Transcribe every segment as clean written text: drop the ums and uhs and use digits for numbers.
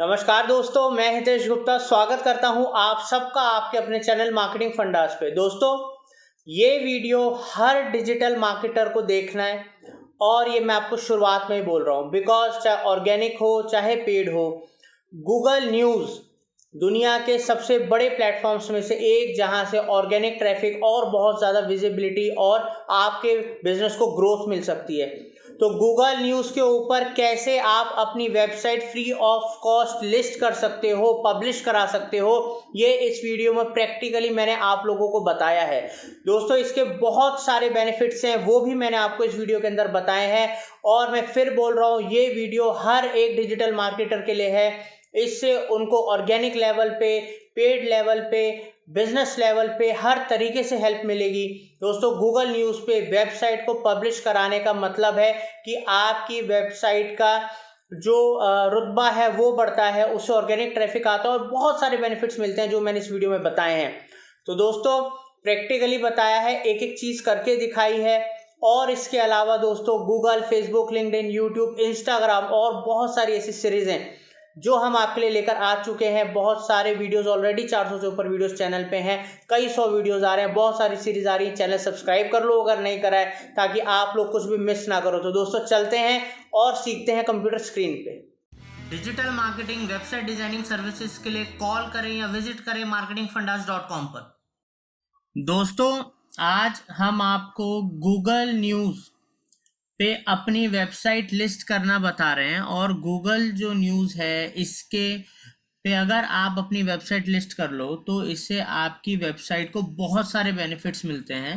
नमस्कार दोस्तों, मैं हितेश गुप्ता स्वागत करता हूं आप सबका आपके अपने चैनल मार्केटिंग फंडास पे। दोस्तों, ये वीडियो हर डिजिटल मार्केटर को देखना है और ये मैं आपको शुरुआत में ही बोल रहा हूं बिकॉज चाहे ऑर्गेनिक हो चाहे पेड हो, गूगल न्यूज़ दुनिया के सबसे बड़े प्लेटफॉर्म्स में से एक, जहां से ऑर्गेनिक ट्रैफिक और बहुत ज़्यादा विजिबिलिटी और आपके बिजनेस को ग्रोथ मिल सकती है। तो गूगल न्यूज़ के ऊपर कैसे आप अपनी website free of cost list कर सकते हो, पब्लिश करा सकते हो, ये इस वीडियो में प्रैक्टिकली मैंने आप लोगों को बताया है। दोस्तों, इसके बहुत सारे बेनिफिट्स हैं, वो भी मैंने आपको इस वीडियो के अंदर बताए हैं और मैं फिर बोल रहा हूँ, ये वीडियो हर एक डिजिटल मार्केटर के लिए है। इससे उनको ऑर्गेनिक लेवल पे, पेड लेवल पे, बिजनेस लेवल पे हर तरीके से हेल्प मिलेगी। दोस्तों, गूगल न्यूज़ पे वेबसाइट को पब्लिश कराने का मतलब है कि आपकी वेबसाइट का जो रुतबा है वो बढ़ता है, उससे ऑर्गेनिक ट्रैफिक आता है और बहुत सारे बेनिफिट्स मिलते हैं जो मैंने इस वीडियो में बताए हैं। तो दोस्तों, प्रैक्टिकली बताया है, एक एक चीज़ करके दिखाई है। और इसके अलावा दोस्तों, Google, Facebook, LinkedIn, YouTube, Instagram और बहुत सारी ऐसी सीरीज़ हैं जो हम आपके लिए लेकर आ चुके हैं। बहुत सारे वीडियोस ऑलरेडी 400 से ऊपर वीडियोस चैनल पे हैं, कई सौ वीडियोस आ रहे हैं, बहुत सारी सीरीज आ रही है। चैनल सब्सक्राइब कर लो अगर नहीं करा है, ताकि आप लोग कुछ भी मिस ना करो। तो दोस्तों, चलते हैं और सीखते हैं कंप्यूटर स्क्रीन पे। Digital marketing, website designing services के लिए कॉल करें या विजिट करें marketingfundas.com पर। दोस्तों, आज हम आपको गूगल न्यूज़ पे अपनी वेबसाइट लिस्ट करना बता रहे हैं और गूगल जो न्यूज़ है इसके पे अगर आप अपनी वेबसाइट लिस्ट कर लो तो इससे आपकी वेबसाइट को बहुत सारे बेनिफिट्स मिलते हैं।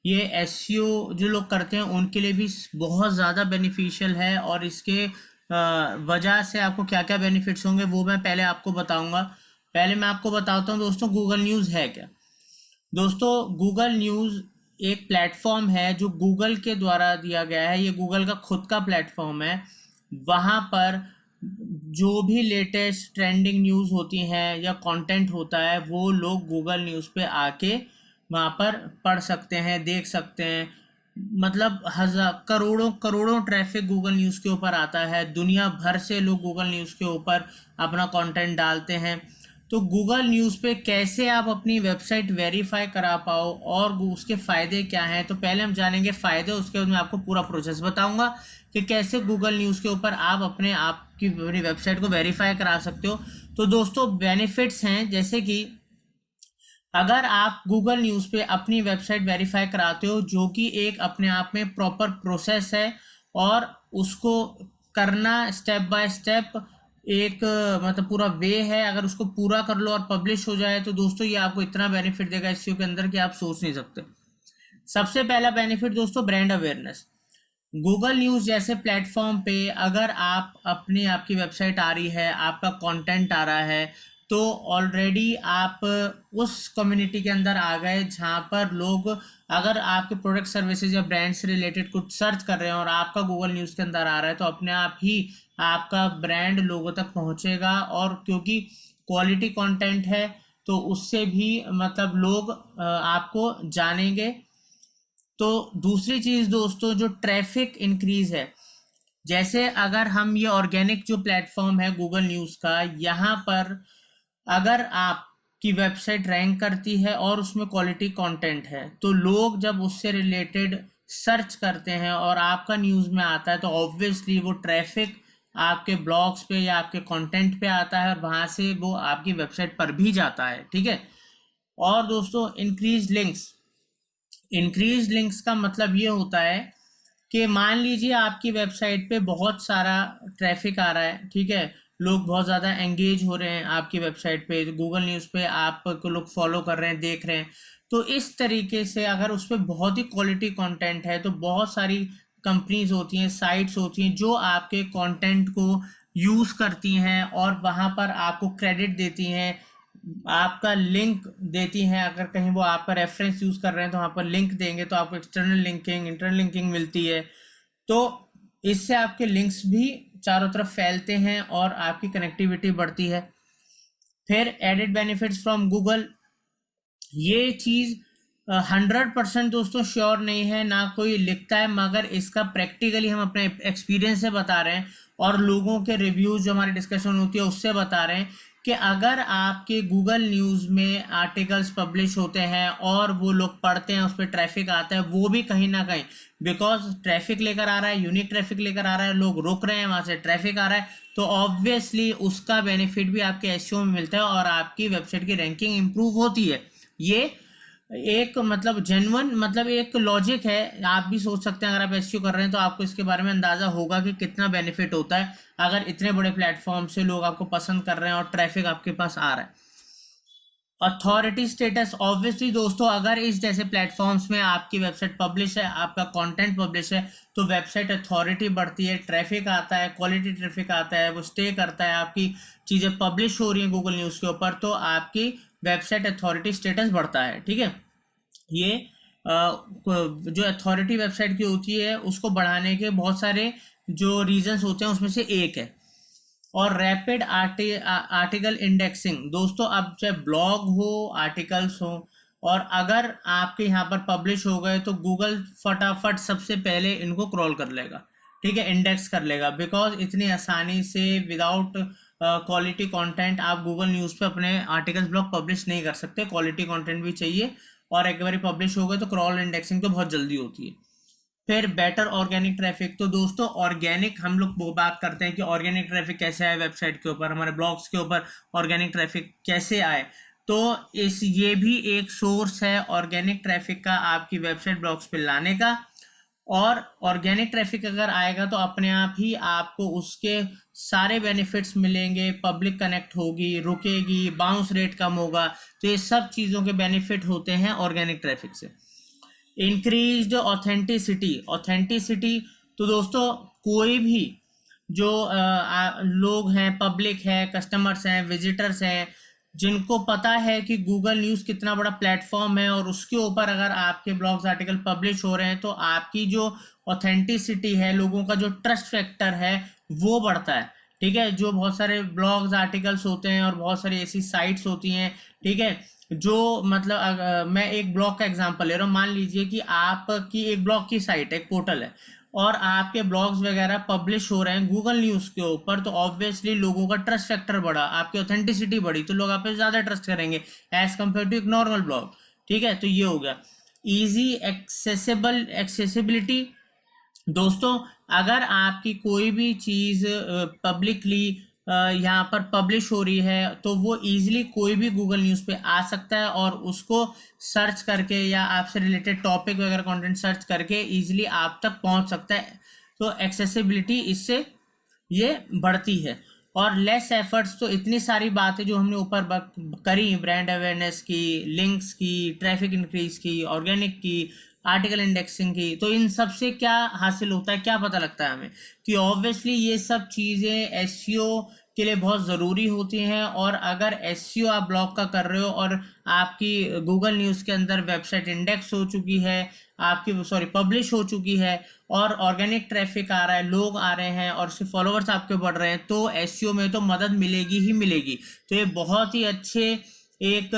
ये एसईओ जो लोग करते हैं उनके लिए भी बहुत ज़्यादा बेनिफिशियल है और इसके वजह से आपको क्या क्या बेनिफिट्स होंगे वो मैं पहले आपको बताऊंगा। पहले मैं आपको बताता हूँ दोस्तों, गूगल न्यूज़ है क्या। दोस्तों, गूगल न्यूज़ एक प्लेटफॉर्म है जो गूगल के द्वारा दिया गया है। ये गूगल का खुद का प्लेटफॉर्म है। वहाँ पर जो भी लेटेस्ट ट्रेंडिंग न्यूज़ होती हैं या कंटेंट होता है वो लोग गूगल न्यूज़ पे आके वहाँ पर पढ़ सकते हैं, देख सकते हैं। मतलब हजार करोड़ों करोड़ों ट्रैफिक गूगल न्यूज़ के ऊपर आता है। दुनिया भर से लोग गूगल न्यूज़ के ऊपर अपना कंटेंट डालते हैं। तो गूगल न्यूज़ पे कैसे आप अपनी वेबसाइट वेरीफाई करा पाओ और उसके फ़ायदे क्या हैं, तो पहले हम जानेंगे फ़ायदे, उसके बाद मैं आपको पूरा प्रोसेस बताऊंगा कि कैसे गूगल न्यूज़ के ऊपर आप अपनी वेबसाइट को वेरीफाई करा सकते हो। तो दोस्तों, बेनिफिट्स हैं जैसे कि अगर आप गूगल न्यूज़ पे अपनी वेबसाइट वेरीफाई कराते हो, जो कि एक अपने आप में प्रॉपर प्रोसेस है और उसको करना स्टेप बाय स्टेप एक मतलब पूरा वे है। अगर उसको पूरा कर लो और पब्लिश हो जाए तो दोस्तों ये आपको इतना बेनिफिट देगा एसईओ के अंदर कि आप सोच नहीं सकते। सबसे पहला बेनिफिट दोस्तों, ब्रांड अवेयरनेस। गूगल न्यूज़ जैसे प्लेटफॉर्म पे अगर आप अपनी आपकी वेबसाइट आ रही है, आपका कंटेंट आ रहा है, तो ऑलरेडी आप उस कम्युनिटी के अंदर आ गए जहाँ पर लोग अगर आपके प्रोडक्ट सर्विसेज या ब्रांड से रिलेटेड कुछ सर्च कर रहे हैं और आपका गूगल न्यूज़ के अंदर आ रहा है तो अपने आप ही आपका ब्रांड लोगों तक पहुँचेगा। और क्योंकि क्वालिटी कंटेंट है तो उससे भी मतलब लोग आपको जानेंगे। तो दूसरी चीज़ दोस्तों, जो ट्रैफिक इंक्रीज है, जैसे अगर हम ये ऑर्गेनिक जो प्लेटफॉर्म है गूगल न्यूज़ का, यहाँ पर अगर आपकी वेबसाइट रैंक करती है और उसमें क्वालिटी कंटेंट है तो लोग जब उससे रिलेटेड सर्च करते हैं और आपका न्यूज़ में आता है तो ऑब्वियसली वो ट्रैफिक आपके ब्लॉग्स पे या आपके कंटेंट पे आता है और वहाँ से वो आपकी वेबसाइट पर भी जाता है। ठीक है। और दोस्तों, इंक्रीज लिंक्स का मतलब ये होता है कि मान लीजिए आपकी वेबसाइट पे बहुत सारा ट्रैफिक आ रहा है, ठीक है, लोग बहुत ज़्यादा एंगेज हो रहे हैं आपकी वेबसाइट पे, गूगल न्यूज़ पे आपको लोग फॉलो कर रहे हैं, देख रहे हैं। तो इस तरीके से अगर उस पर बहुत ही क्वालिटी कंटेंट है तो बहुत सारी कंपनीज होती हैं, साइट्स होती हैं जो आपके कंटेंट को यूज़ करती हैं और वहाँ पर आपको क्रेडिट देती हैं, आपका लिंक देती हैं। अगर कहीं वो आपका रेफरेंस यूज़ कर रहे हैं तो वहाँ पर लिंक देंगे तो आपको एक्सटर्नल लिंकिंग, इंटरनल लिंकिंग मिलती है। तो इससे आपके लिंक्स भी चारों तरफ फैलते हैं और आपकी कनेक्टिविटी बढ़ती है। फिर एडेड बेनिफिट्स फ्रॉम गूगल, ये चीज़ 100% दोस्तों श्योर नहीं है, ना कोई लिखता है, मगर इसका प्रैक्टिकली हम अपने एक्सपीरियंस से बता रहे हैं और लोगों के रिव्यूज जो हमारी डिस्कशन होती है उससे बता रहे हैं कि अगर आपके गूगल न्यूज़ में आर्टिकल्स पब्लिश होते हैं और वो लोग पढ़ते हैं, उस पर ट्रैफिक आता है, वो भी कहीं ना कहीं बिकॉज ट्रैफिक लेकर आ रहा है, यूनिक ट्रैफिक लेकर आ रहा है, लोग रुक रहे हैं, वहाँ से ट्रैफिक आ रहा है, तो ऑब्वियसली उसका बेनिफिट भी आपके एसईओ में मिलता है और आपकी वेबसाइट की रैंकिंग इंप्रूव होती है। ये एक मतलब जेन्युइन मतलब एक लॉजिक है। आप भी सोच सकते हैं, अगर आप एसईओ कर रहे हैं तो आपको इसके बारे में अंदाजा होगा कि कितना बेनिफिट होता है अगर इतने बड़े प्लेटफॉर्म से लोग आपको पसंद कर रहे हैं और ट्रैफिक आपके पास आ रहा है। अथॉरिटी स्टेटस, ऑब्वियसली दोस्तों अगर इस जैसे प्लेटफॉर्म्स में आपकी वेबसाइट पब्लिश है, आपका कंटेंट पब्लिश है, तो वेबसाइट अथॉरिटी बढ़ती है, ट्रैफिक आता है, क्वालिटी ट्रैफिक आता है, वो स्टे करता है, आपकी चीज़ें पब्लिश हो रही हैं गूगल न्यूज़ के ऊपर, तो आपकी वेबसाइट अथॉरिटी स्टेटस बढ़ता है। ठीक है, ये जो अथॉरिटी वेबसाइट की होती है उसको बढ़ाने के बहुत सारे जो रीजंस होते हैं उसमें से एक है। और रैपिड आर्टिकल इंडेक्सिंग दोस्तों, अब चाहे ब्लॉग हो, आर्टिकल्स हो, और अगर आपके यहाँ पर पब्लिश हो गए तो गूगल फटाफट सबसे पहले इनको क्रॉल कर लेगा। ठीक है, इंडेक्स कर लेगा, बिकॉज इतनी आसानी से विदाउट क्वालिटी कंटेंट आप गूगल न्यूज़ पे अपने आर्टिकल्स ब्लॉग पब्लिश नहीं कर सकते, क्वालिटी कंटेंट भी चाहिए, और एक बार पब्लिश हो गए तो क्रॉल इंडेक्सिंग तो बहुत जल्दी होती है। फिर बेटर ऑर्गेनिक ट्रैफिक, तो दोस्तों ऑर्गेनिक हम लोग वो बात करते हैं कि ऑर्गेनिक ट्रैफिक कैसे आए वेबसाइट के ऊपर, हमारे ब्लॉग्स के ऊपर ऑर्गेनिक ट्रैफिक कैसे आए, तो ये भी एक सोर्स है ऑर्गेनिक ट्रैफिक का आपकी वेबसाइट ब्लॉग्स पे लाने का। और ऑर्गेनिक ट्रैफिक अगर आएगा तो अपने आप ही आपको उसके सारे बेनिफिट्स मिलेंगे, पब्लिक कनेक्ट होगी, रुकेगी, बाउंस रेट कम होगा, तो ये सब चीज़ों के बेनिफिट होते हैं ऑर्गेनिक ट्रैफिक से। इंक्रीज ऑथेंटिसिटी, ऑथेंटिसिटी तो दोस्तों कोई भी जो लोग हैं, पब्लिक है, कस्टमर्स हैं, विजिटर्स हैं, जिनको पता है कि गूगल न्यूज़ कितना बड़ा प्लेटफॉर्म है और उसके ऊपर अगर आपके ब्लॉग्स आर्टिकल पब्लिश हो रहे हैं तो आपकी जो ऑथेंटिसिटी है, लोगों का जो ट्रस्ट फैक्टर है वो बढ़ता है। ठीक है, जो बहुत सारे ब्लॉग्स आर्टिकल्स होते हैं और बहुत सारी ऐसी साइट्स होती हैं, ठीक है, जो मतलब मैं एक ब्लॉग का एग्जांपल ले रहा हूँ, मान लीजिए कि आपकी एक ब्लॉग की साइट, एक पोर्टल है और आपके ब्लॉग्स वगैरह पब्लिश हो रहे हैं गूगल न्यूज़ के ऊपर, तो ऑब्वियसली लोगों का ट्रस्ट फैक्टर बढ़ा, आपकी ऑथेंटिसिटी बढ़ी, तो लोग आप पे ज़्यादा ट्रस्ट करेंगे एज कम्पेयर टू एक नॉर्मल ब्लॉग। ठीक है, तो ये हो गया ईजी एक्सेसिबिलिटी। दोस्तों अगर आपकी कोई भी चीज़ पब्लिकली यहाँ पर पब्लिश हो रही है तो वो इजीली कोई भी गूगल न्यूज़ पे आ सकता है और उसको सर्च करके या आपसे रिलेटेड टॉपिक वगैरह कंटेंट सर्च करके इजीली आप तक पहुँच सकता है, तो एक्सेसिबिलिटी इससे ये बढ़ती है। और लेस एफर्ट्स, तो इतनी सारी बातें जो हमने ऊपर करी, ब्रांड अवेयरनेस की, लिंक्स की, ट्रैफिक इंक्रीज की, ऑर्गेनिक की, आर्टिकल इंडेक्सिंग की, तो इन सब से क्या हासिल होता है, क्या पता लगता है हमें कि ऑब्वियसली ये सब चीज़ें एसईओ के लिए बहुत ज़रूरी होती हैं। और अगर एसईओ आप ब्लॉग का कर रहे हो और आपकी गूगल न्यूज़ के अंदर वेबसाइट इंडेक्स हो चुकी है, आपकी सॉरी पब्लिश हो चुकी है, और ऑर्गेनिक ट्रैफिक आ रहा है, लोग आ रहे हैं और उसके फॉलोअर्स आपके बढ़ रहे हैं, तो एसईओ में तो मदद मिलेगी ही मिलेगी। तो ये बहुत ही अच्छे एक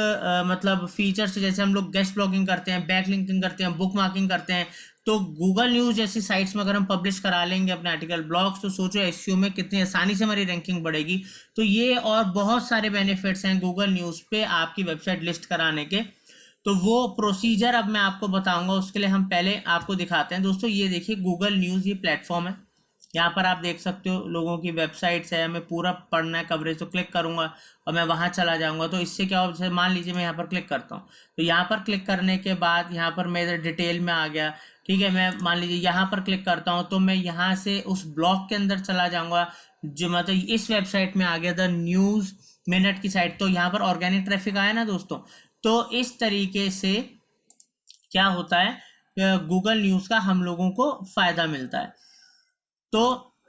मतलब फीचर्स, जैसे हम लोग गेस्ट ब्लॉगिंग करते हैं, बैक लिंकिंग करते हैं, बुक मार्किंग करते हैं, तो गूगल न्यूज़ जैसी साइट्स में अगर हम पब्लिश करा लेंगे अपने आर्टिकल ब्लॉग्स, तो सोचो एसईओ में कितनी आसानी से हमारी रैंकिंग बढ़ेगी। तो ये और बहुत सारे बेनिफिट्स हैं गूगल न्यूज़ पे आपकी वेबसाइट लिस्ट कराने के। तो वो प्रोसीजर अब मैं आपको बताऊंगा, उसके लिए हम पहले आपको दिखाते हैं। दोस्तों ये देखिए गूगल न्यूज़ ये प्लेटफॉर्म है, यहाँ पर आप देख सकते हो लोगों की वेबसाइट्स है, हमें पूरा पढ़ना है कवरेज, तो क्लिक करूँगा और मैं वहाँ चला जाऊँगा। तो इससे क्या हो, जैसे मान लीजिए मैं यहाँ पर क्लिक करता हूँ, तो यहाँ पर क्लिक करने के बाद यहाँ पर मेरे डिटेल में आ गया। ठीक है, मैं मान लीजिए यहाँ पर क्लिक करता हूँ तो मैं यहाँ से उस ब्लॉग के अंदर चला जाऊँगा, जो मतलब इस वेबसाइट में आ गया द न्यूज़ मिनट की साइट, तो यहाँ पर ऑर्गेनिक ट्रैफिक आया ना दोस्तों। तो इस तरीके से क्या होता है, गूगल न्यूज़ का हम लोगों को फ़ायदा मिलता है। तो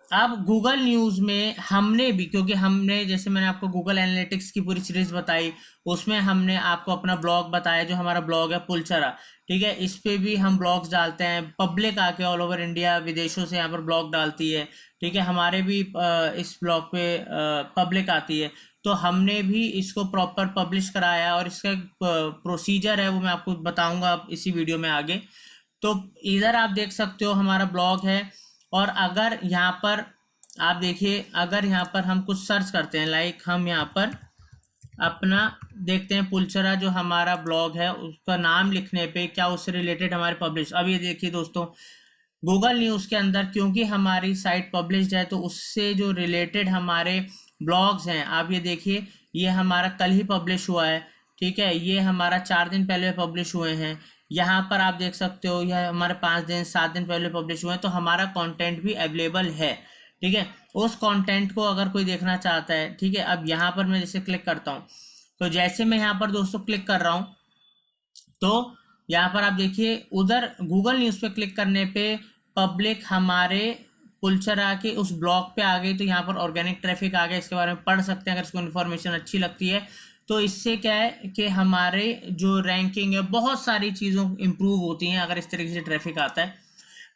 अब गूगल न्यूज़ में हमने भी, क्योंकि हमने जैसे मैंने आपको गूगल एनालिटिक्स की पूरी सीरीज बताई, उसमें हमने आपको अपना ब्लॉग बताया, जो हमारा ब्लॉग है पुलचरा। ठीक है, इस पे भी हम ब्लॉग्स डालते हैं, पब्लिक आके ऑल ओवर इंडिया विदेशों से यहाँ पर ब्लॉग डालती है। ठीक है, हमारे भी इस ब्लॉग पे पब्लिक आती है। तो हमने भी इसको प्रॉपर पब्लिश कराया और इसका प्रोसीजर है वो मैं आपको बताऊंगा इसी वीडियो में आगे। तो इधर आप देख सकते हो हमारा ब्लॉग है, और अगर यहाँ पर आप देखिए, अगर यहाँ पर हम कुछ सर्च करते हैं, लाइक हम यहाँ पर अपना देखते हैं पुलचरा जो हमारा ब्लॉग है उसका नाम लिखने पे क्या उससे रिलेटेड हमारे पब्लिश, अब ये देखिए दोस्तों गूगल न्यूज़ के अंदर क्योंकि हमारी साइट पब्लिश्ड है तो उससे जो रिलेटेड हमारे ब्लॉग्स हैं, आप ये देखिए ये हमारा कल ही पब्लिश हुआ है, ठीक है, ये हमारा 4 दिन पहले पब्लिश हुए हैं। यहाँ पर आप देख सकते हो यह हमारे 5 दिन 7 दिन पहले पब्लिश हुए हैं, तो हमारा कंटेंट भी अवेलेबल है, ठीक है। उस कंटेंट को अगर कोई देखना चाहता है, ठीक है, अब यहाँ पर मैं जैसे क्लिक करता हूँ, तो जैसे मैं यहाँ पर दोस्तों क्लिक कर रहा हूँ तो यहाँ पर आप देखिए उधर गूगल न्यूज़ पे क्लिक करने पे पब्लिक हमारे पुलचरा के उस ब्लॉग पे आ गई, तो यहाँ पर ऑर्गेनिक ट्रैफिक आ गया, इसके बारे में पढ़ सकते हैं अगर इसको इन्फॉर्मेशन अच्छी लगती है। तो इससे क्या है कि हमारे जो रैंकिंग है बहुत सारी चीज़ों इंप्रूव होती हैं अगर इस तरीके से ट्रैफिक आता है।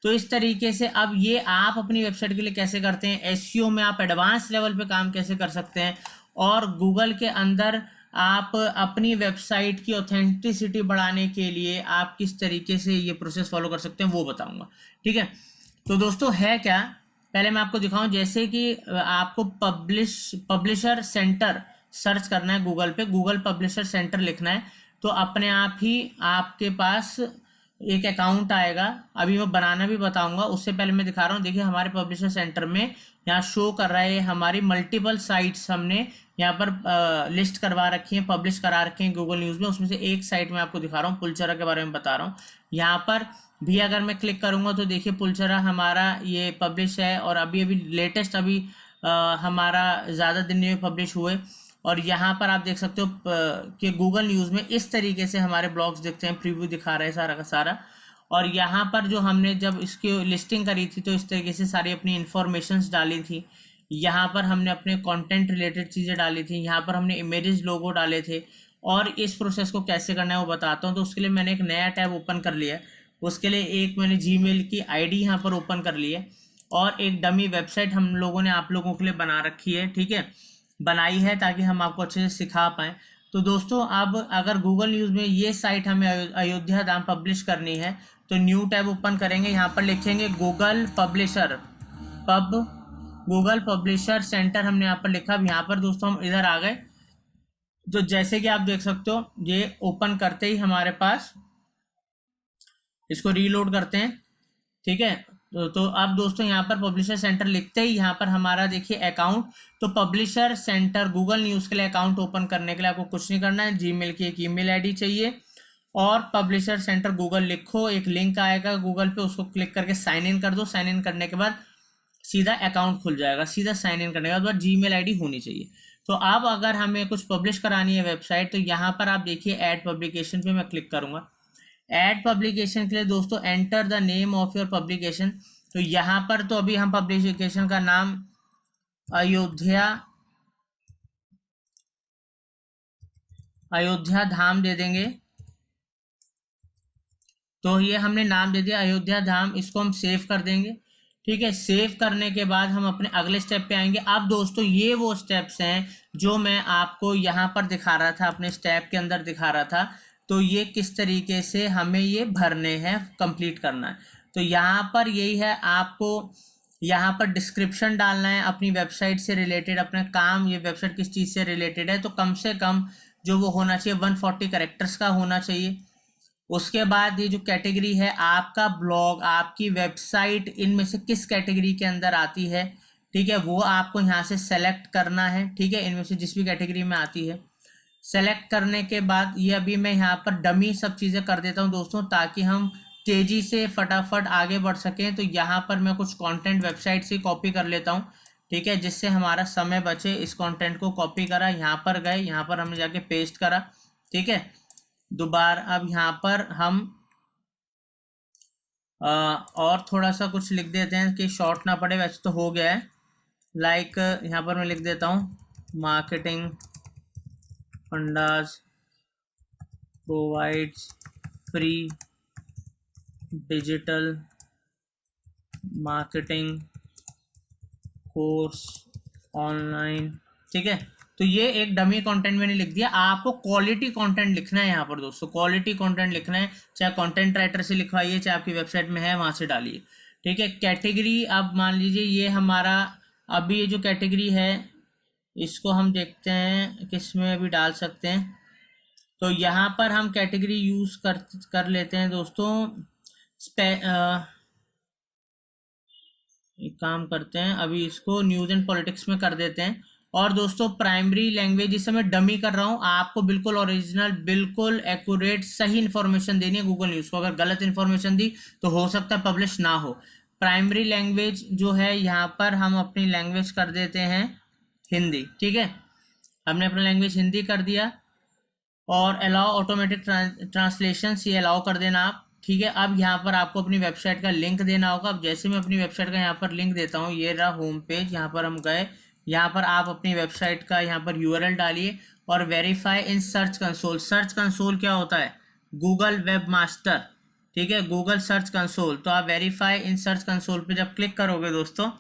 तो इस तरीके से अब ये आप अपनी वेबसाइट के लिए कैसे करते हैं, एसईओ में आप एडवांस लेवल पे काम कैसे कर सकते हैं, और गूगल के अंदर आप अपनी वेबसाइट की ऑथेंटिसिटी बढ़ाने के लिए आप किस तरीके से ये प्रोसेस फॉलो कर सकते हैं वो बताऊंगा, ठीक है। तो दोस्तों है क्या, पहले मैं आपको दिखाऊं, जैसे कि आपको पब्लिशर सेंटर सर्च करना है गूगल पे, गूगल पब्लिशर सेंटर लिखना है, तो अपने आप ही आपके पास एक अकाउंट आएगा। अभी मैं बनाना भी बताऊंगा, उससे पहले मैं दिखा रहा हूँ, देखिए हमारे पब्लिशर सेंटर में यहाँ शो कर रहा है हमारी मल्टीपल साइट्स हमने यहाँ पर लिस्ट करवा रखी है, पब्लिश करा रखे हैं गूगल न्यूज़ में, उसमें से एक साइट में आपको दिखा रहा हूँ, पुलचरा के बारे में बता रहा हूँ। यहाँ पर भी अगर मैं क्लिक करूँगा तो देखिए पुलचरा हमारा ये पब्लिश है, और अभी अभी लेटेस्ट अभी हमारा ज़्यादा दिन में पब्लिश हुए, और यहाँ पर आप देख सकते हो कि गूगल न्यूज़ में इस तरीके से हमारे ब्लॉग्स दिखते हैं, प्रीव्यू दिखा रहा है सारा का सारा। और यहाँ पर जो हमने जब इसकी लिस्टिंग करी थी तो इस तरीके से सारी अपनी इन्फॉर्मेशंस डाली थी, यहाँ पर हमने अपने कंटेंट रिलेटेड चीज़ें डाली थी, यहाँ पर हमने इमेजेस लोगो डाले थे, और इस प्रोसेस को कैसे करना है वो बताता हूँ। तो उसके लिए मैंने एक नया टैब ओपन कर लिया है, उसके लिए एक मैंने जीमेल की आईडी यहाँ पर ओपन कर ली है, और एक डमी वेबसाइट हम लोगों ने आप लोगों के लिए बना रखी है, ठीक है, बनाई है ताकि हम आपको अच्छे से सिखा पाएँ। तो दोस्तों अब अगर गूगल न्यूज़ में ये साइट हमें अयोध्या धाम पब्लिश करनी है तो न्यू टैब ओपन करेंगे, यहाँ पर लिखेंगे Google publisher Google publisher centre हमने यहाँ पर लिखा। अब यहाँ पर दोस्तों हम इधर आ गए, तो जैसे कि आप देख सकते हो ये ओपन करते ही हमारे पास, इसको रीलोड करते हैं, ठीक है। तो अब दोस्तों यहाँ पर पब्लिशर सेंटर लिखते ही यहाँ पर हमारा देखिए अकाउंट, तो पब्लिशर सेंटर गूगल न्यूज़ के लिए अकाउंट ओपन करने के लिए आपको कुछ नहीं करना है, जीमेल की एक ईमेल आईडी चाहिए, और पब्लिशर सेंटर गूगल लिखो, एक लिंक आएगा गूगल पे, उसको क्लिक करके साइन इन कर दो, साइन इन करने के बाद सीधा अकाउंट खुल जाएगा, सीधा साइन इन करने के बाद जीमेल आईडी होनी चाहिए। तो अब अगर हमें कुछ पब्लिश करानी है वेबसाइट, तो यहाँ पर आप देखिए ऐड पब्लिकेशन पे मैं क्लिक करूँगा। ऐड पब्लिकेशन के लिए दोस्तों enter the name of your publication, तो यहाँ पर तो अभी हम पब्लिकेशन का नाम अयोध्या धाम दे देंगे। तो ये हमने नाम दे दिया अयोध्या धाम, इसको हम सेव कर देंगे, ठीक है। सेव करने के बाद हम अपने अगले स्टेप पे आएंगे। अब दोस्तों ये वो स्टेप्स हैं जो मैं आपको यहाँ पर दिखा रहा था, अपने स्टेप के अंदर दिखा रहा था, तो ये किस तरीके से हमें ये भरने हैं, कंप्लीट करना है। तो यहाँ पर यही है, आपको यहाँ पर डिस्क्रिप्शन डालना है अपनी वेबसाइट से रिलेटेड, अपना काम, ये वेबसाइट किस चीज़ से रिलेटेड है, तो कम से कम जो वो होना चाहिए 140 कैरेक्टर्स का होना चाहिए। उसके बाद ये जो कैटेगरी है, आपका ब्लॉग, आपकी वेबसाइट इनमें से किस कैटेगरी के अंदर आती है, ठीक है, वो आपको यहाँ से सेलेक्ट करना है, ठीक है, इनमें से जिस भी कैटेगरी में आती है। सेलेक्ट करने के बाद ये अभी मैं यहाँ पर डमी सब चीज़ें कर देता हूँ दोस्तों, ताकि हम तेज़ी से फटाफट आगे बढ़ सकें। तो यहाँ पर मैं कुछ कंटेंट वेबसाइट से कॉपी कर लेता हूँ, ठीक है, जिससे हमारा समय बचे। इस कंटेंट को कॉपी करा, यहाँ पर गए, यहाँ पर हमने जाके पेस्ट करा, ठीक है, दोबारा। अब यहाँ पर हम और थोड़ा सा कुछ लिख देते हैं कि शॉर्ट ना पड़े, वैसे तो हो गया है। लाइक यहाँ पर मैं लिख देता हूँ marketing fundas provides free digital marketing course online, ठीक है। तो ये एक डमी कंटेंट मैंने लिख दिया। आपको क्वालिटी कंटेंट लिखना है यहाँ पर दोस्तों, क्वालिटी कंटेंट लिखना है, चाहे कंटेंट राइटर से लिखवाइए, चाहे आपकी वेबसाइट में है वहाँ से डालिए, ठीक है। कैटेगरी, अब मान लीजिए ये हमारा अभी ये जो कैटेगरी है इसको हम देखते हैं किस में अभी डाल सकते हैं। तो यहाँ पर हम कैटेगरी यूज़ कर लेते हैं दोस्तों। एक काम करते हैं, अभी इसको न्यूज़ एंड पॉलिटिक्स में कर देते हैं। और दोस्तों प्राइमरी लैंग्वेज इस समय डमी कर रहा हूँ, आपको बिल्कुल ओरिजिनल, बिल्कुल एक्यूरेट, सही इन्फॉर्मेशन देनी है गूगल न्यूज़ को। अगर गलत इन्फॉर्मेशन दी तो हो सकता है पब्लिश ना हो। प्राइमरी लैंग्वेज जो है यहाँ पर हम अपनी लैंग्वेज कर देते हैं हिंदी, ठीक है। हमने अपना लैंग्वेज हिंदी कर दिया। और अलाउ ऑटोमेटिक ट्रांसलेशन, ये अलाउ कर देना आप, ठीक है। अब यहाँ पर आपको अपनी वेबसाइट का लिंक देना होगा। अब जैसे मैं अपनी वेबसाइट का यहाँ पर लिंक देता हूँ, ये रहा होम पेज, यहाँ पर हम गए, यहाँ पर आप अपनी वेबसाइट का यहाँ पर यूआरएल डालिए और verify in search console. Search console क्या होता है? गूगल वेब मास्टर, ठीक है, गूगल सर्च कंसोल। तो आप वेरीफाई इन सर्च कंसोल पे जब क्लिक करोगे दोस्तों,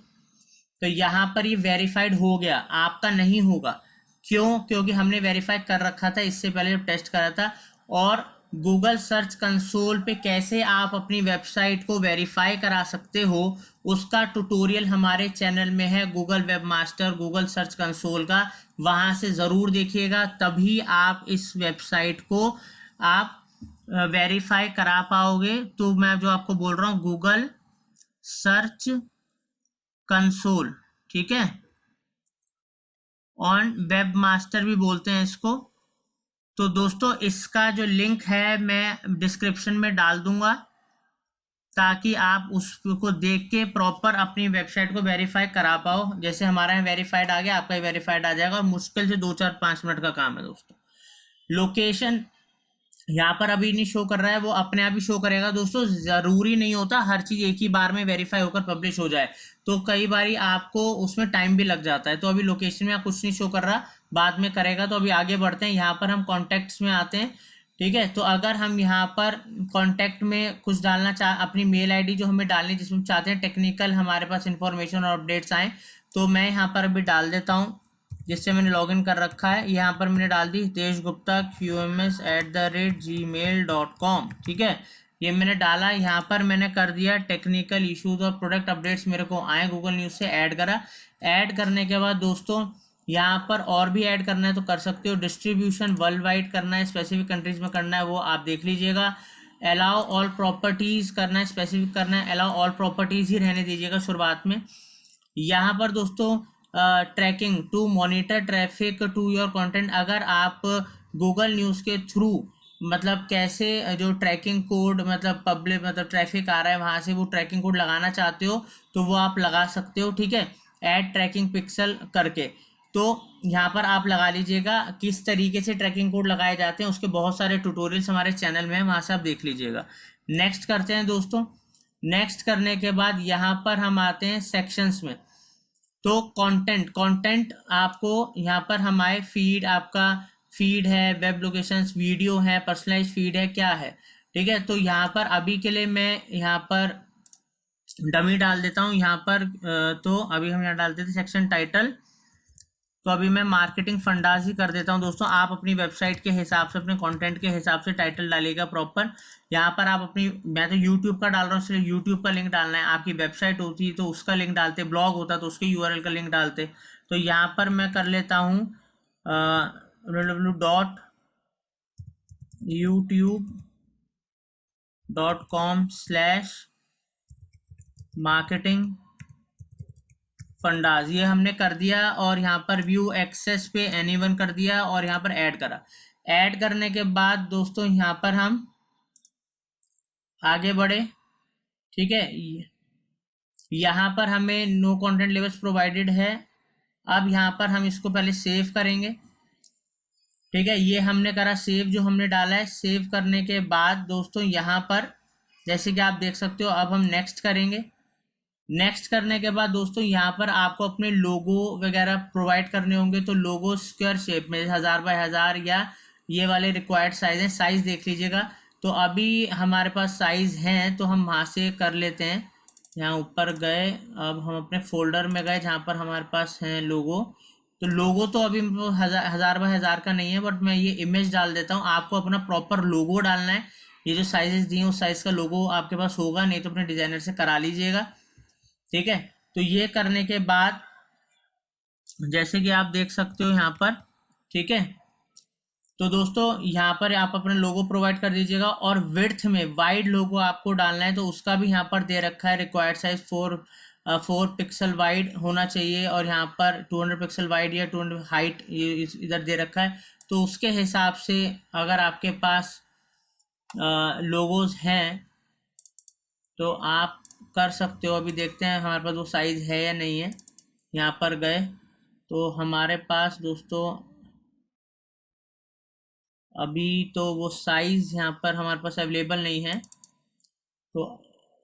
तो यहाँ पर ये वेरीफाइड हो गया, आपका नहीं होगा। क्यों? क्योंकि हमने वेरीफाई कर रखा था इससे पहले जब टेस्ट करा था। और गूगल सर्च कंसोल पे कैसे आप अपनी वेबसाइट को वेरीफाई करा सकते हो उसका ट्यूटोरियल हमारे चैनल में है, Google web master, Google search console का। वहाँ से ज़रूर देखिएगा, तभी आप इस वेबसाइट को आप वेरीफाई करा पाओगे। तो मैं जो आपको बोल रहा हूँ गूगल सर्च कंसोल, ठीक है, ऑन वेब मास्टर भी बोलते हैं इसको। तो दोस्तों इसका जो लिंक है मैं डिस्क्रिप्शन में डाल दूंगा, ताकि आप उसको देख के प्रॉपर अपनी वेबसाइट को वेरीफाई करा पाओ। जैसे हमारा यहाँ वेरीफाइड आ गया, आपका ही वेरीफाइड आ जाएगा, और मुश्किल से 2-4-5 मिनट का काम है दोस्तों। लोकेशन यहाँ पर अभी नहीं शो कर रहा है, वो अपने आप ही शो करेगा दोस्तों। ज़रूरी नहीं होता हर चीज़ एक ही बार में वेरीफाई होकर पब्लिश हो जाए, तो कई बारी आपको उसमें टाइम भी लग जाता है। तो अभी लोकेशन में कुछ नहीं शो कर रहा, बाद में करेगा। तो अभी आगे बढ़ते हैं, यहाँ पर हम कॉन्टैक्ट्स में आते हैं, ठीक है। तो अगर हम यहाँ पर कॉन्टैक्ट में कुछ डालना अपनी मेल आईडी जो हमें डालनी, जिसमें चाहते हैं टेक्निकल हमारे पास इंफॉर्मेशन और अपडेट्स आएँ, तो मैं यहाँ पर अभी डाल देता हूँ, जिससे मैंने लॉगिन कर रखा है। यहाँ पर मैंने डाल दी हितेश गुप्ता qms@gmail.com, ठीक है। ये मैंने डाला, यहाँ पर मैंने कर दिया टेक्निकल इश्यूज और प्रोडक्ट अपडेट्स मेरे को आए, गूगल न्यूज़ से ऐड करा। ऐड करने के बाद दोस्तों यहाँ पर और भी ऐड करना है तो कर सकते हो। डिस्ट्रीब्यूशन वर्ल्ड वाइड करना है, स्पेसिफिक कंट्रीज में करना है, वो आप देख लीजिएगा। अलाउ ऑल प्रॉपर्टीज़ करना है, स्पेसिफिक करना है, अलाउ ऑल प्रॉपर्टीज़ ही रहने दीजिएगा शुरुआत में। यहाँ पर दोस्तों tracking to monitor traffic to your content, अगर आप गूगल न्यूज़ के थ्रू मतलब कैसे जो ट्रैकिंग कोड मतलब पब्लिक मतलब ट्रैफिक आ रहा है वहाँ से वो ट्रैकिंग कोड लगाना चाहते हो तो वो आप लगा सकते हो, ठीक है, ऐड ट्रैकिंग पिक्सल करके। तो यहाँ पर आप लगा लीजिएगा किस तरीके से ट्रैकिंग कोड लगाए जाते हैं, उसके बहुत सारे ट्यूटोरियल्स हमारे चैनल में हैं, वहाँ से आप देख लीजिएगा। नेक्स्ट करते हैं दोस्तों। नेक्स्ट करने के बाद यहाँ पर हम आते हैं सेक्शंस में। तो कंटेंट आपको यहाँ पर हमारे फीड, आपका फीड है, वेब लोकेशंस, वीडियो है, पर्सनलाइज फीड है, क्या है, ठीक है। तो यहाँ पर अभी के लिए मैं यहाँ पर डमी डाल देता हूँ यहाँ पर। तो अभी हम यहाँ डाल देते सेक्शन टाइटल। तो अभी मैं मार्केटिंग फंडास ही कर देता हूँ दोस्तों। आप अपनी वेबसाइट के हिसाब से, अपने कंटेंट के हिसाब से टाइटल डालिएगा प्रॉपर। यहाँ पर आप अपनी, मैं तो यूट्यूब का डाल रहा हूँ इसलिए यूट्यूब का लिंक डालना है। आपकी वेबसाइट होती तो उसका लिंक डालते, ब्लॉग होता तो उसके यूआरएल का लिंक डालते। तो यहाँ पर मैं कर लेता हूँ www.youtube.com/marketing फंडाज, ये हमने कर दिया। और यहाँ पर व्यू एक्सेस पे एनीवन कर दिया और यहाँ पर ऐड करा। ऐड करने के बाद दोस्तों यहाँ पर हम आगे बढ़े, ठीक है। यहाँ पर हमें नो कंटेंट लेवल्स प्रोवाइडेड है। अब यहाँ पर हम इसको पहले सेव करेंगे, ठीक है। ये हमने करा सेव, जो हमने डाला है। सेव करने के बाद दोस्तों यहाँ पर जैसे कि आप देख सकते हो, अब हम नेक्स्ट करेंगे। नेक्स्ट करने के बाद दोस्तों यहाँ पर आपको अपने लोगो वगैरह प्रोवाइड करने होंगे। तो लोगो स्क्वायर शेप में 1000 बाय 1000 या ये वाले रिक्वायर्ड साइज हैं, साइज़ देख लीजिएगा। तो अभी हमारे पास साइज़ हैं तो हम वहाँ से कर लेते हैं। यहाँ ऊपर गए, अब हम अपने फोल्डर में गए जहाँ पर हमारे पास हैं लोगो। तो लोगो तो अभी हजार बाय हजार का नहीं है, बट मैं ये इमेज डाल देता हूँ। आपको अपना प्रॉपर लोगो डालना है। ये जो साइजेस दिए हैं उस साइज का लोगो आपके पास होगा, नहीं तो अपने डिजाइनर से करा लीजिएगा। ठीक है, तो ये करने के बाद जैसे कि आप देख सकते हो यहाँ पर, ठीक है, तो दोस्तों यहाँ पर आप अपना लोगो प्रोवाइड कर दीजिएगा। और विड्थ में वाइड लोगो आपको डालना है, तो उसका भी यहाँ पर दे रखा है रिक्वायर्ड साइज 4 पिक्सल वाइड होना चाहिए, और यहाँ पर 200 पिक्सल वाइड या 200 हाइट इधर दे रखा है। तो उसके हिसाब से अगर आपके पास लोगोज हैं तो आप कर सकते हो। अभी देखते हैं हमारे पास वो साइज़ है या नहीं है। यहाँ पर गए तो हमारे पास दोस्तों अभी तो वो साइज़ यहाँ पर हमारे पास अवेलेबल नहीं है। तो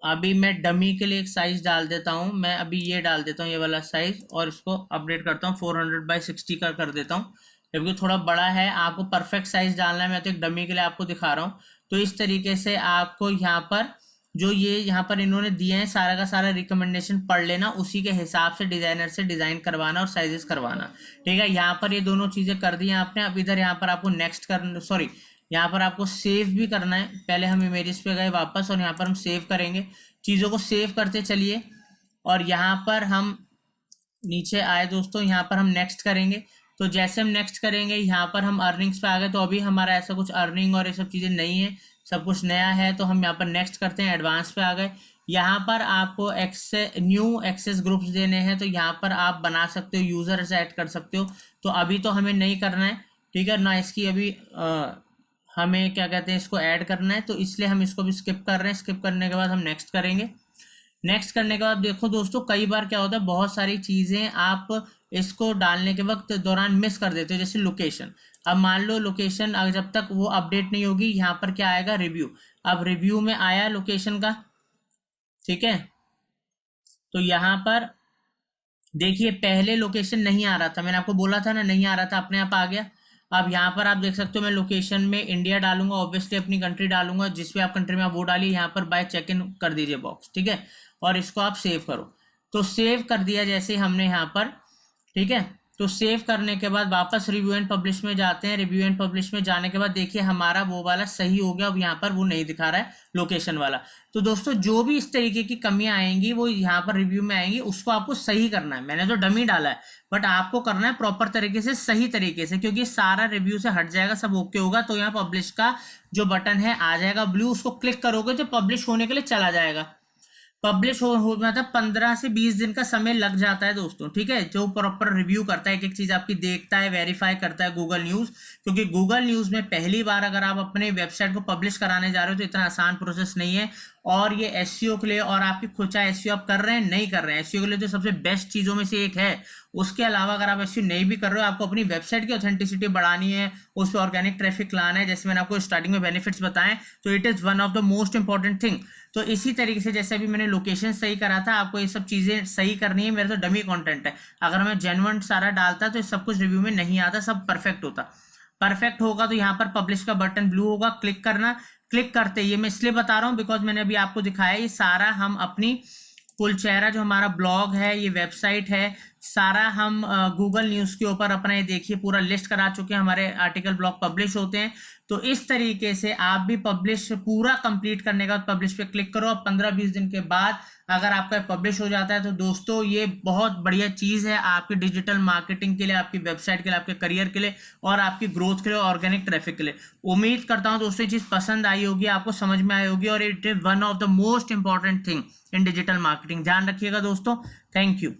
अभी मैं डमी के लिए एक साइज़ डाल देता हूँ। मैं अभी ये डाल देता हूँ, ये वाला साइज़, और इसको अपडेट करता हूँ 400/60 का कर देता हूँ, क्योंकि थोड़ा बड़ा है। आपको परफेक्ट साइज़ डालना है, मैं तो एक डमी के लिए आपको दिखा रहा हूँ। तो इस तरीके से आपको यहाँ पर जो ये यहाँ पर इन्होंने दिए हैं सारा का सारा रिकमेंडेशन पढ़ लेना, उसी के हिसाब से डिज़ाइनर से डिज़ाइन करवाना और साइजेस करवाना। ठीक है, यहाँ पर ये दोनों चीज़ें कर दी हैं आपने। अब इधर यहाँ पर आपको नेक्स्ट कर सॉरी यहाँ पर आपको सेव भी करना है। पहले हम इमेजेस पे गए वापस, और यहाँ पर हम सेव करेंगे। चीज़ों को सेव करते चलिए, और यहाँ पर हम नीचे आए दोस्तों, यहाँ पर हम नेक्स्ट करेंगे। तो जैसे हम नेक्स्ट करेंगे यहाँ पर हम अर्निंग्स पे आ गए। तो अभी हमारा ऐसा कुछ अर्निंग और ये सब चीज़ें नहीं है, सब कुछ नया है। तो हम यहाँ पर नेक्स्ट करते हैं, एडवांस पे आ गए। यहाँ पर आपको न्यू एक्सेस ग्रुप्स देने हैं, तो यहाँ पर आप बना सकते हो, यूज़र से ऐड कर सकते हो। तो अभी तो हमें नहीं करना है, ठीक है ना, इसकी अभी हमें क्या कहते हैं इसको ऐड करना है, तो इसलिए हम इसको भी स्किप कर रहे हैं। स्किप करने के बाद हम नेक्स्ट करेंगे। नेक्स्ट करने के बाद देखो दोस्तों, कई बार क्या होता है, बहुत सारी चीज़ें आप इसको डालने के वक्त दौरान मिस कर देते हो, जैसे लोकेशन। अब मान लो लोकेशन जब तक वो अपडेट नहीं होगी, यहाँ पर क्या आएगा, रिव्यू। अब रिव्यू में आया लोकेशन का, ठीक है। तो यहाँ पर देखिए पहले लोकेशन नहीं आ रहा था, मैंने आपको बोला था ना, नहीं आ रहा था, अपने आप आ गया। अब यहाँ पर आप देख सकते हो, मैं लोकेशन में इंडिया डालूंगा, ऑब्वियसली अपनी कंट्री डालूंगा, जिस भी आप कंट्री में आप वो डालिए। यहाँ पर बाय चेक इन कर दीजिए बॉक्स, ठीक है, और इसको आप सेव करो। तो सेव कर दिया जैसे हमने यहाँ पर, ठीक है। तो सेव करने के बाद वापस रिव्यू एंड पब्लिश में जाते हैं। रिव्यू एंड पब्लिश में जाने के बाद देखिए हमारा वो वाला सही हो गया। अब यहाँ पर वो नहीं दिखा रहा है लोकेशन वाला। तो दोस्तों जो भी इस तरीके की कमियां आएंगी वो यहाँ पर रिव्यू में आएंगी, उसको आपको सही करना है। मैंने तो डमी डाला है, बट आपको करना है प्रॉपर तरीके से, सही तरीके से, क्योंकि सारा रिव्यू से हट जाएगा, सब ओके होगा। तो यहाँ पब्लिश का जो बटन है आ जाएगा ब्लू, उसको क्लिक करोगे तो पब्लिश होने के लिए चला जाएगा। पब्लिश हो मतलब 15 से 20 दिन का समय लग जाता है दोस्तों, ठीक है। जो प्रॉपर रिव्यू करता है, एक एक चीज आपकी देखता है, वेरीफाई करता है गूगल न्यूज, क्योंकि गूगल न्यूज में पहली बार अगर आप अपने वेबसाइट को पब्लिश कराने जा रहे हो तो इतना आसान प्रोसेस नहीं है। और ये एसईओ के लिए, और आपकी खुद चाहे एसईओ आप कर रहे हैं नहीं कर रहे हैं, एसईओ के लिए तो सबसे बेस्ट चीजों में से एक है। उसके अलावा अगर आप एसईओ नहीं भी कर रहे हो, आपको अपनी वेबसाइट की ऑथेंटिसिटी बढ़ानी है, उस पर ऑर्गेनिक ट्रैफिक लाना है, जैसे मैंने आपको स्टार्टिंग में बेनिफिट्स बताएं, तो it is one of the most important thing. तो इसी तरीके से जैसे अभी मैंने लोकेशन सही करा था, आपको ये सब चीजें सही करनी है। मेरा तो डमी कंटेंट है, अगर मैं जेन्युइन सारा डालता तो सब कुछ रिव्यू में नहीं आता, सब परफेक्ट होता। परफेक्ट होगा तो यहाँ पर पब्लिश का बटन ब्लू होगा, क्लिक करना। क्लिक करते ही, मैं इसलिए बता रहा हूँ बिकॉज मैंने अभी आपको दिखाया, ये सारा हम अपनी कुलचेहरा जो हमारा ब्लॉग है, ये वेबसाइट है, सारा हम गूगल न्यूज़ के ऊपर अपना ये देखिए पूरा लिस्ट करा चुके हैं, हमारे आर्टिकल ब्लॉग पब्लिश होते हैं। तो इस तरीके से आप भी पब्लिश पूरा कंप्लीट करने के बाद पब्लिश पे क्लिक करो। अब 15-20 दिन के बाद अगर आपका पब्लिश हो जाता है तो दोस्तों ये बहुत बढ़िया चीज़ है आपकी डिजिटल मार्केटिंग के लिए, आपकी वेबसाइट के लिए, आपके करियर के लिए, और आपकी ग्रोथ के लिए, ऑर्गेनिक ट्रैफिक के लिए। उम्मीद करता हूँ दोस्तों ये चीज़ पसंद आई होगी, आपको समझ में आई होगी, और it is one of the most important thing in digital marketing. ध्यान रखिएगा दोस्तों, थैंक यू।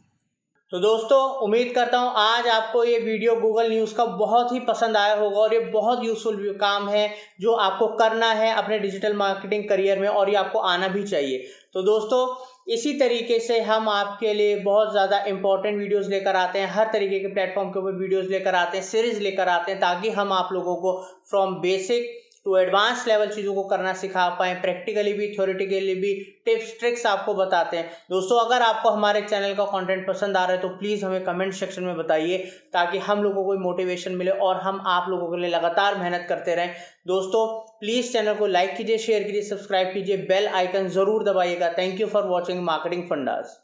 तो दोस्तों उम्मीद करता हूँ आज आपको ये वीडियो गूगल न्यूज़ का बहुत ही पसंद आया होगा, और ये बहुत यूजफुल काम है जो आपको करना है अपने डिजिटल मार्केटिंग करियर में, और ये आपको आना भी चाहिए। तो दोस्तों इसी तरीके से हम आपके लिए बहुत ज़्यादा इंपॉर्टेंट वीडियोस लेकर आते हैं, हर तरीके के प्लेटफॉर्म के ऊपर वीडियोस लेकर आते हैं, सीरीज लेकर आते हैं, ताकि हम आप लोगों को from basic to advance level चीज़ों को करना सिखा पाएँ, प्रैक्टिकली भी थ्योरेटिकली भी टिप्स ट्रिक्स आपको बताते हैं। दोस्तों अगर आपको हमारे चैनल का कंटेंट पसंद आ रहा है तो प्लीज़ हमें कमेंट सेक्शन में बताइए, ताकि हम लोगों को मोटिवेशन मिले और हम आप लोगों के लिए लगातार मेहनत करते रहें। दोस्तों प्लीज़ चैनल को लाइक कीजिए, शेयर कीजिए, सब्सक्राइब कीजिए, बेल आइकन ज़रूर दबाइएगा। Thank you for watching marketing fundas.